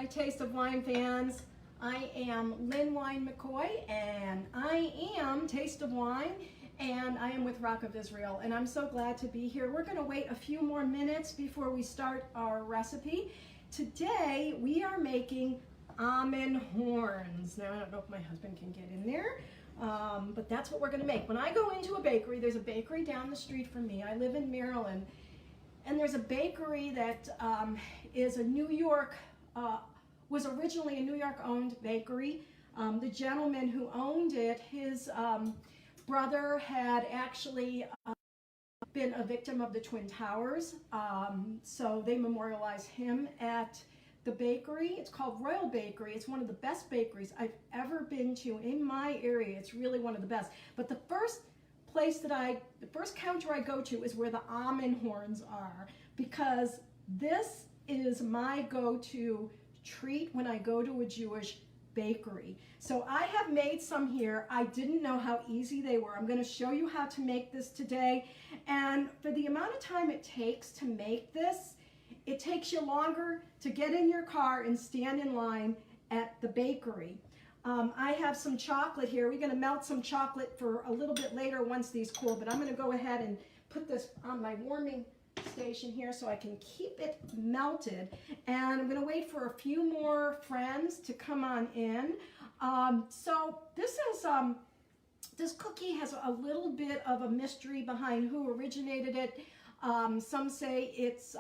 my Taste of Wine fans. I am Lynn Wine McCoy, and I am Taste of Wine, and I am with Rock of Israel, and I'm so glad to be here. We're going to wait a few more minutes before we start our recipe. Today we are making almond horns. Now I don't know if my husband can get in there, but that's what we're going to make. When I go into a bakery, there's a bakery down the street from me. I live in Maryland, and there's a bakery that is a New York, was originally a New York owned bakery. The gentleman who owned it, his brother had actually been a victim of the Twin Towers, so they memorialized him at the bakery. It's called Royal Bakery. It's one of the best bakeries I've ever been to in my area. It's really one of the best. But the first counter I go to is where the almond horns are, because this is my go-to treat when I go to a Jewish bakery. So I have made some here. I didn't know how easy they were. I'm going to show you how to make this today. And for the amount of time it takes to make this, it takes you longer to get in your car and stand in line at the bakery. I have some chocolate here. We're going to melt some chocolate for a little bit later once these cool, but I'm going to go ahead and put this on my warming station here so I can keep it melted. And I'm going to wait for a few more friends to come on in. So this is this cookie has a little bit of a mystery behind who originated it. Some say it's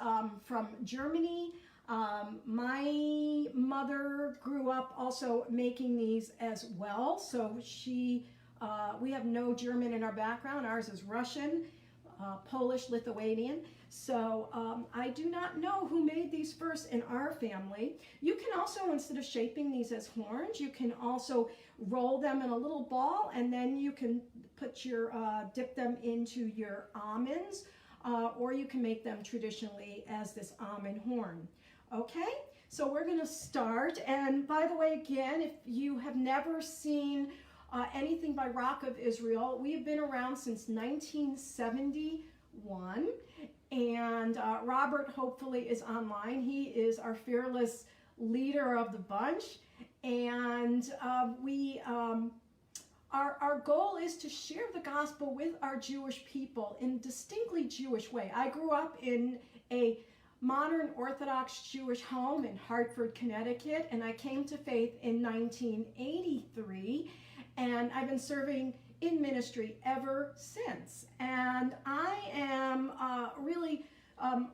from Germany. My mother grew up also making these as well, so we have no German in our background. Ours is Russian, Polish, Lithuanian. So I do not know who made these first in our family. You can also, instead of shaping these as horns, you can also roll them in a little ball, and then you can put your dip them into your almonds, or you can make them traditionally as this almond horn. Okay, so we're going to start. And by the way, again, if you have never seen anything by Rock of Israel, we've been around since 1971, and Robert hopefully is online. He is our fearless leader of the bunch, and our goal is to share the gospel with our Jewish people in a distinctly Jewish way. I grew up in a modern Orthodox Jewish home in Hartford, Connecticut, and I came to faith in 1983, and I've been serving in ministry ever since. And I am really,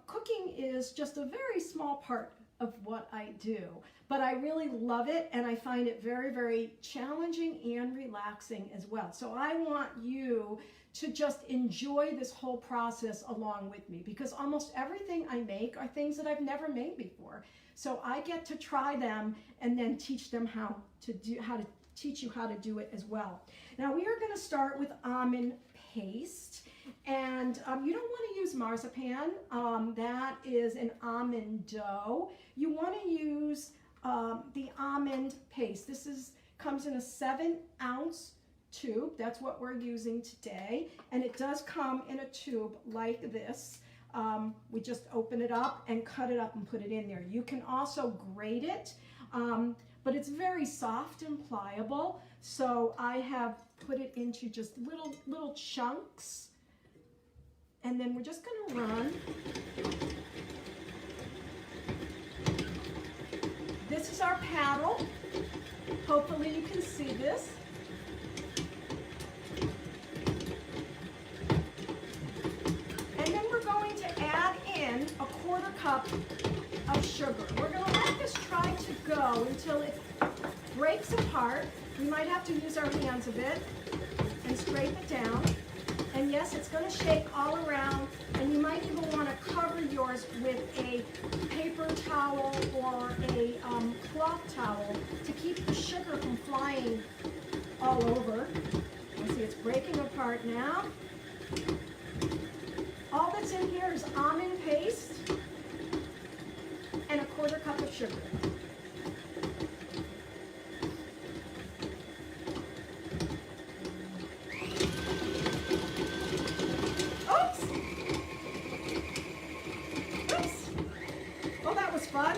cooking is just a very small part of what I do, but I really love it, and I find it very, very challenging and relaxing as well. So I want you to just enjoy this whole process along with me, because almost everything I make are things that I've never made before. So I get to try them and then teach them how to teach you how to do it as well. Now we are going to start with almond paste, and you don't want to use marzipan. That is an almond dough. You want to use the almond paste. This comes in a 7-ounce tube. That's what we're using today, and it does come in a tube like this. We just open it up and cut it up and put it in there. You can also grate it, but it's very soft and pliable, so I have put it into just little chunks, and then we're just going to run. This is our paddle. Hopefully you can see this. And then we're going to add in a 1/4 cup of sugar. We're going to let this try to go until it breaks apart. We might have to use our hands a bit and scrape it down. And yes, it's going to shake all around, and you might even want to cover yours with a paper towel or a cloth towel to keep the sugar from flying all over. You see it's breaking apart now. All that's in here is almond paste and a 1/4 cup of sugar. Oops! Oops! Well, that was fun.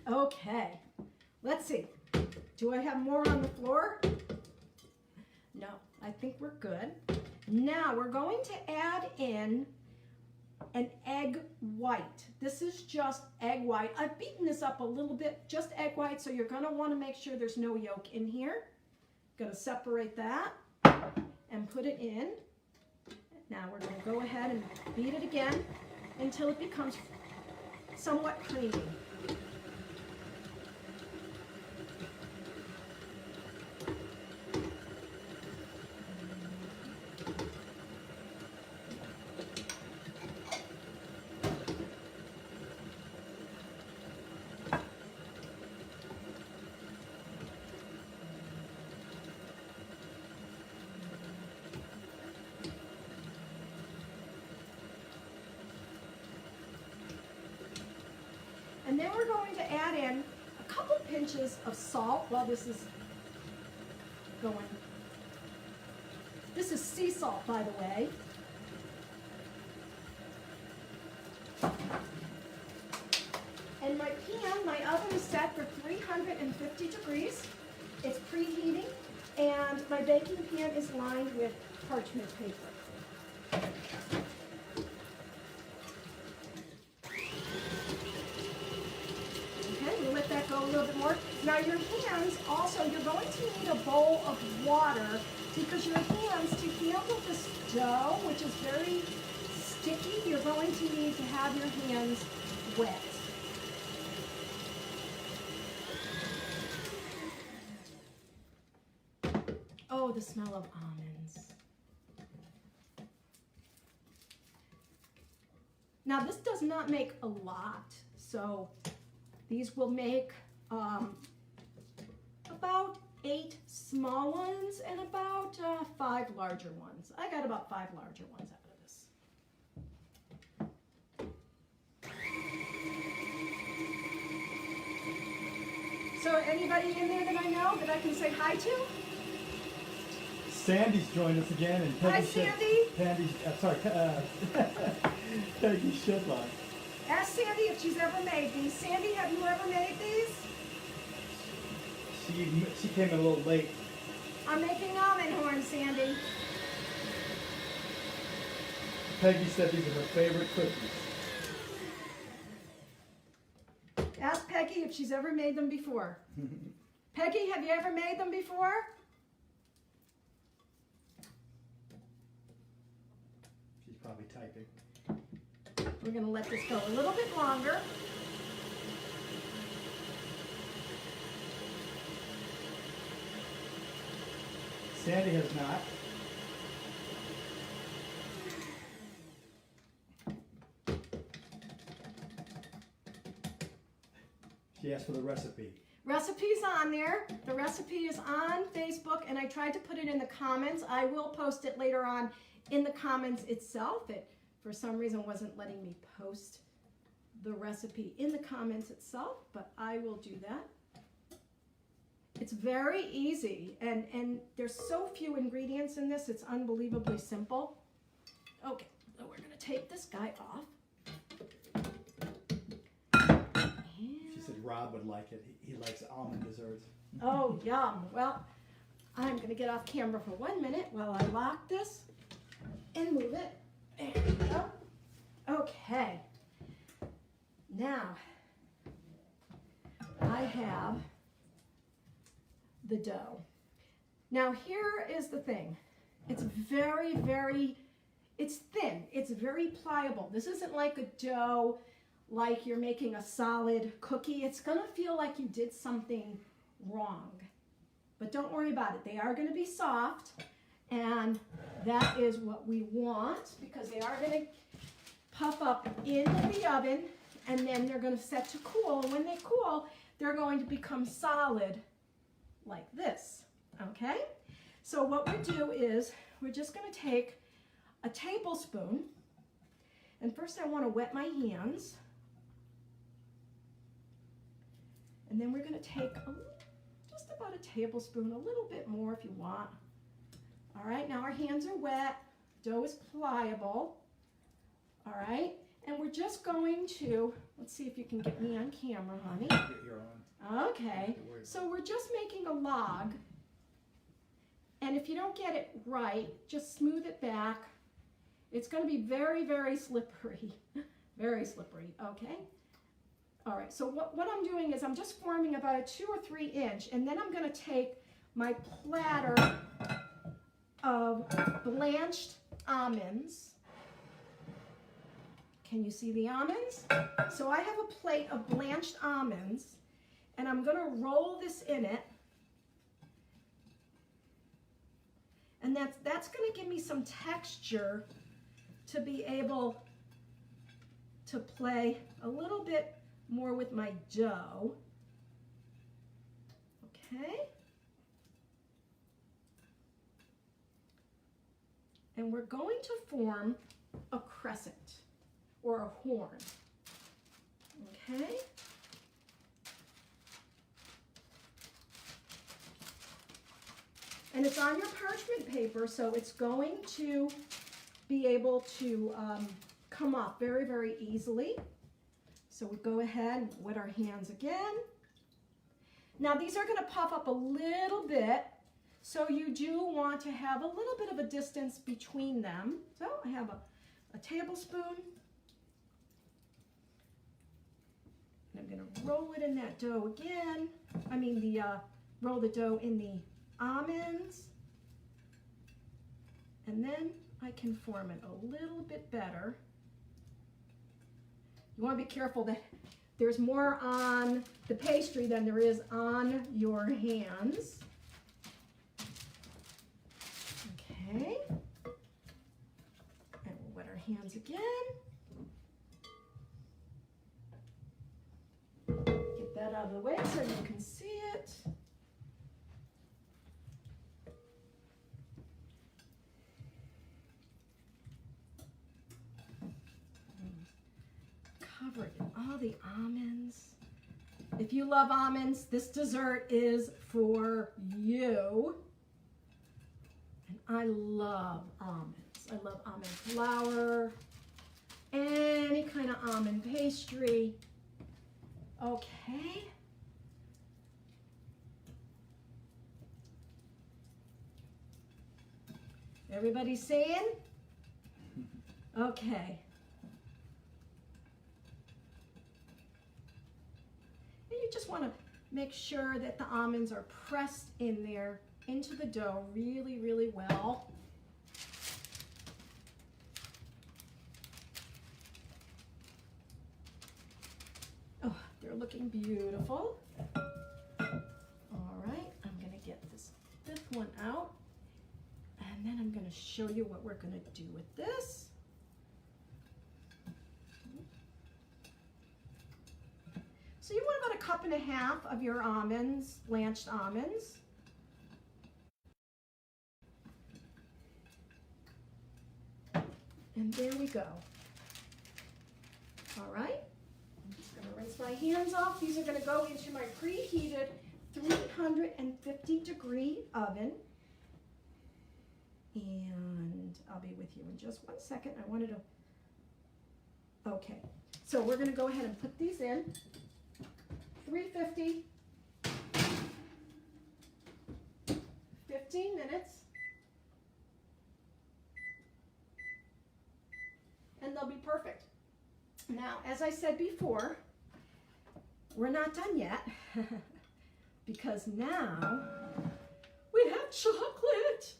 Okay, let's see. Do I have more on the floor? No, I think we're good. Now we're going to add in an egg white. This is just egg white. I've beaten this up a little bit, just egg white, so you're gonna wanna make sure there's no yolk in here. Gonna separate that and put it in. Now we're gonna go ahead and beat it again until it becomes somewhat creamy. And then we're going to add in a couple pinches of salt while this is going. This is sea salt, by the way. And my pan, my oven is set for 350 degrees. It's preheating, and my baking pan is lined with parchment paper. Go a little bit more. Now your hands also, you're going to need a bowl of water because your hands, to handle this dough, which is very sticky, you're going to need to have your hands wet. Oh, the smell of almonds. Now this does not make a lot, so these will make about 8 small ones and about 5 larger ones. I got about 5 larger ones out of this. So anybody in there that I know that I can say hi to? Sandy's joined us again. And Peggy hi, Sandy. Peggy Shidlock. Ask Sandy if she's ever made these. Sandy, have you ever made these? She came in a little late. I'm making almond horns, Sandy. Peggy said these are her favorite cookies. Ask Peggy if she's ever made them before. Peggy, have you ever made them before? She's probably typing. We're going to let this go a little bit longer. Sandy has not. She asked for the recipe. Recipe's on there. The recipe is on Facebook, and I tried to put it in the comments. I will post it later on in the comments itself. It, for some reason, wasn't letting me post the recipe in the comments itself, but I will do that. It's very easy, and there's so few ingredients in this, it's unbelievably simple. Okay, so we're going to take this guy off. She said Rob would like it. He likes almond desserts. Oh, yum. Well, I'm going to get off camera for 1 minute while I lock this and move it. There we go. Okay. Now, I have the dough. Now here is the thing. It's very, it's thin. It's very pliable. This isn't like a dough like you're making a solid cookie. It's gonna feel like you did something wrong. But don't worry about it. They are gonna be soft, and that is what we want because they are gonna puff up into the oven, and then they're gonna set to cool. And when they cool, they're going to become solid like this, okay? So what we do is we're just going to take a tablespoon, and first I want to wet my hands, and then we're going to take just about a tablespoon, a little bit more if you want. All right, now our hands are wet, dough is pliable. All right, and we're just going to, let's see if you can get me on camera, honey. You're on. Okay, so we're just making a log, and if you don't get it right, just smooth it back. It's going to be very, very slippery, very slippery, okay? All right, so what I'm doing is I'm just forming about a 2 or 3 inch, and then I'm going to take my platter of blanched almonds. Can you see the almonds? So I have a plate of blanched almonds, and I'm going to roll this in it. And that's going to give me some texture to be able to play a little bit more with my dough. Okay? And we're going to form a crescent or a horn. Okay? And it's on your parchment paper, so it's going to be able to come off very, very easily. So we go ahead and wet our hands again. Now these are going to puff up a little bit, so you do want to have a little bit of a distance between them. So I have a tablespoon. And I'm going to roll it in that dough again. Roll the dough in the almonds. And then I can form it a little bit better. You want to be careful that there's more on the pastry than there is on your hands. Okay. And we'll wet our hands again. Get that out of the way so you can see it. Covered in all the almonds. If you love almonds, this dessert is for you. And I love almonds. I love almond flour, any kind of almond pastry. Okay. Everybody seeing? Okay. You just want to make sure that the almonds are pressed in there into the dough really, really well. Oh, they're looking beautiful. All right, I'm going to get this fifth one out, and then I'm going to show you what we're going to do with this. So you want about 1.5 cups of your almonds, blanched almonds. And there we go. All right, I'm just going to rinse my hands off. These are going to go into my preheated 350-degree oven. And I'll be with you in just 1 second. I wanted to, okay. So we're going to go ahead and put these in. 350, 15 minutes, and they'll be perfect. Now, as I said before, we're not done yet, because now we have chocolate.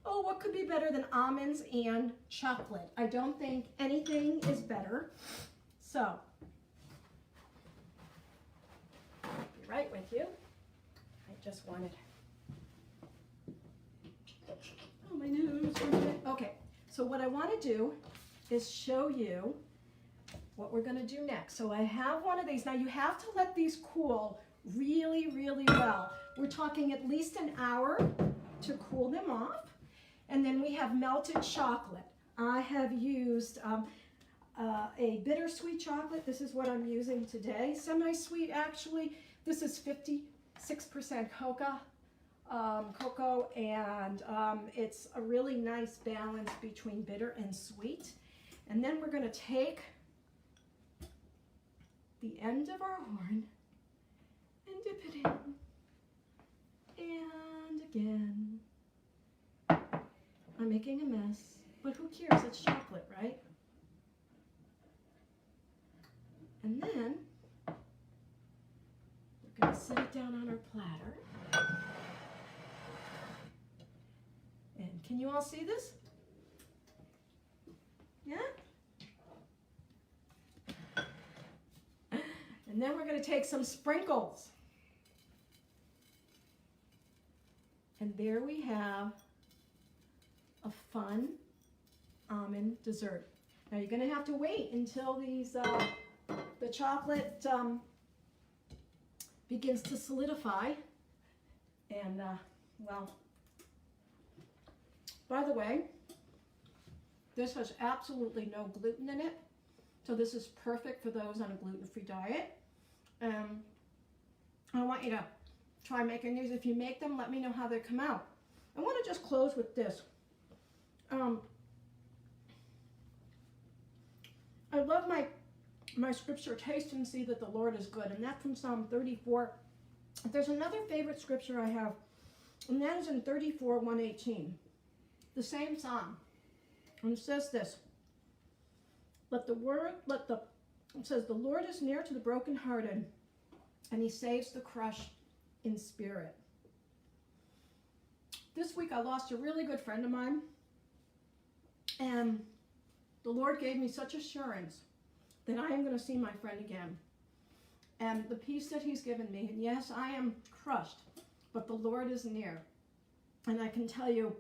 Oh, what could be better than almonds and chocolate? I don't think anything is better. So, right with you. I just wanted, oh, my nose. Okay, so what I want to do is show you what we're going to do next. So I have one of these. Now you have to let these cool really, really well. We're talking at least an hour to cool them off. And then we have melted chocolate. I have used a bittersweet chocolate. This is what I'm using today. Semi-sweet, actually. This is 56% cocoa, and it's a really nice balance between bitter and sweet. And then we're going to take the end of our horn and dip it in. And again. I'm making a mess, but who cares? It's chocolate, right? And then we're going to set it down on our platter. And can you all see this? Yeah? And then we're going to take some sprinkles. And there we have a fun almond dessert. Now you're going to have to wait until these the chocolate begins to solidify. And well, by the way, this has absolutely no gluten in it, so this is perfect for those on a gluten-free diet. I want you to try making these. If you make them, let me know how they come out. I want to just close with this. I love my scripture, taste and see that the Lord is good, and that's from Psalm 34. There's another favorite scripture I have, and that is in 34, 118. The same psalm. And it says this. It says, the Lord is near to the brokenhearted, and he saves the crushed in spirit. This week I lost a really good friend of mine, and the Lord gave me such assurance that I am going to see my friend again. And the peace that he's given me, and yes, I am crushed, but the Lord is near. And I can tell you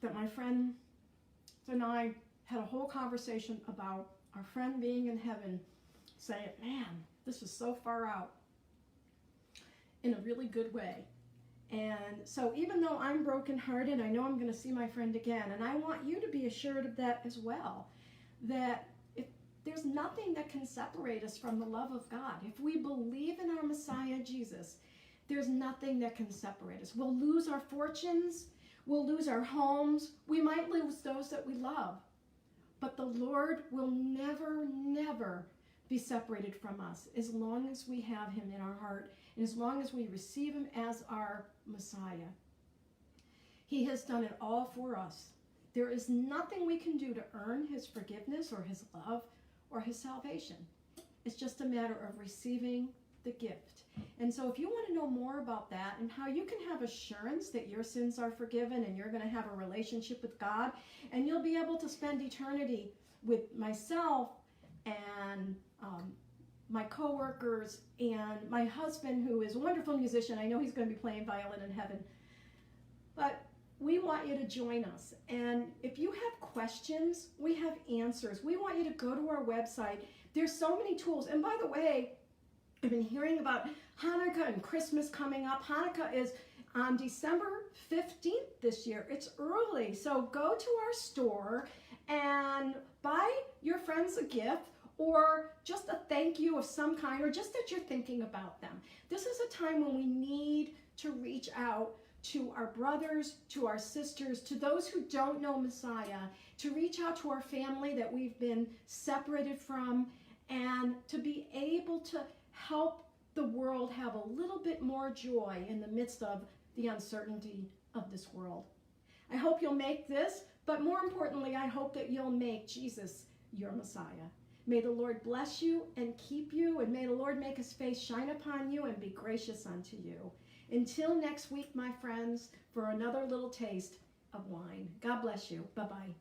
that my friend and I had a whole conversation about our friend being in heaven, saying, man, this is so far out, in a really good way. And so even though I'm brokenhearted, I know I'm going to see my friend again. And I want you to be assured of that as well, that if there's nothing that can separate us from the love of God. If we believe in our Messiah, Jesus, there's nothing that can separate us. We'll lose our fortunes. We'll lose our homes. We might lose those that we love. But the Lord will never, never be separated from us as long as we have him in our heart and as long as we receive him as our Messiah. He has done it all for us. There is nothing we can do to earn his forgiveness or his love or his salvation. It's just a matter of receiving the gift. And so if you want to know more about that and how you can have assurance that your sins are forgiven and you're going to have a relationship with God and you'll be able to spend eternity with myself and my coworkers and my husband, who is a wonderful musician. I know he's going to be playing violin in heaven. But we want you to join us. And if you have questions, we have answers. We want you to go to our website. There's so many tools. And by the way, I've been hearing about Hanukkah and Christmas coming up. Hanukkah is on December 15th this year. It's early. So go to our store and buy your friends a gift, or just a thank you of some kind, or just that you're thinking about them. This is a time when we need to reach out to our brothers, to our sisters, to those who don't know Messiah, to reach out to our family that we've been separated from, and to be able to help the world have a little bit more joy in the midst of the uncertainty of this world. I hope you'll make this, but more importantly, I hope that you'll make Jesus your Messiah. May the Lord bless you and keep you, and may the Lord make his face shine upon you and be gracious unto you. Until next week, my friends, for another little taste of wine. God bless you. Bye-bye.